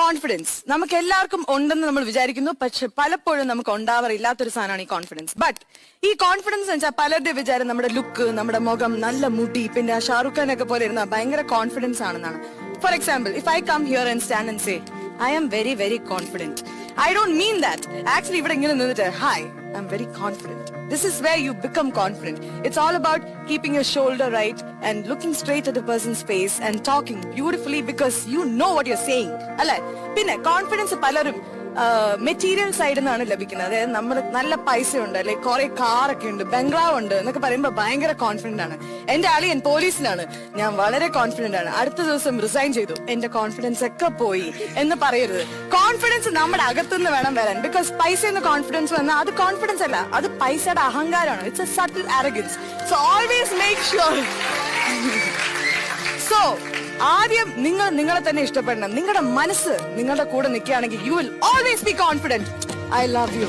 Confidence നമുക്ക് എല്ലാവർക്കും ഉണ്ടെന്ന് നമ്മൾ വിചാരിക്കുന്നു. പക്ഷെ പലപ്പോഴും നമുക്ക് ഉണ്ടാവാറില്ലാത്തൊരു സാധനമാണ് ഈ കോൺഫിഡൻസ്. ബട്ട് ഈ കോൺഫിഡൻസ് എന്ന് വെച്ചാൽ പലരുടെ വിചാരം നമ്മുടെ ലുക്ക്, നമ്മുടെ മുഖം, നല്ല മുടി, പിന്നെ ഷാറുഖ് ഖാൻ ഒക്കെ പോലെ ഇരുന്ന ഭയങ്കര കോൺഫിഡൻസ് ആണെന്നാണ്. For example, if I come here and stand and say I am very, very confident. I don't mean that. Actually, ഇവിടെ ഇങ്ങനെ നിന്നിട്ട്, hi, I'm very confident. This is where you become confident. It's all about keeping your shoulder right and looking straight at the person's face and talking beautifully because you know what you're saying. അല്ലേ? പിന്നെ confidence പലരും material സൈഡിൽ നിന്നാണ് ലഭിക്കുന്നത്. അതായത് നമ്മൾ നല്ല പൈസ ഉണ്ട്, അല്ലെങ്കിൽ കുറെ കാറൊക്കെ ഉണ്ട്, ബംഗ്ലാവ് ഉണ്ട് എന്നൊക്കെ പറയുമ്പോൾ ഭയങ്കര കോൺഫിഡന്റ് ആണ്. എന്റെ അളിയൻ പോലീസിലാണ്, ഞാൻ വളരെ കോൺഫിഡന്റ് ആണ്, അടുത്ത ദിവസം റിസൈൻ ചെയ്തു, എന്റെ കോൺഫിഡൻസ് ഒക്കെ പോയി എന്ന് പറയരുത്. കോൺഫിഡൻസ് നമ്മുടെ അകത്തുനിന്ന് വേണം വരാൻ. ബിക്കോസ് പൈസ എന്ന കോൺഫിഡൻസ് വന്നാൽ അത് കോൺഫിഡൻസ് അല്ല, അത് പൈസയുടെ അഹങ്കാരമാണ്. It's a subtle arrogance. So always make sure. So ആദ്യം നിങ്ങൾ നിങ്ങളെ തന്നെ ഇഷ്ടപ്പെടണം. നിങ്ങളുടെ മനസ്സ് നിങ്ങളുടെ കൂടെ നിൽക്കുകയാണെങ്കിൽ you will always be confident. I love you.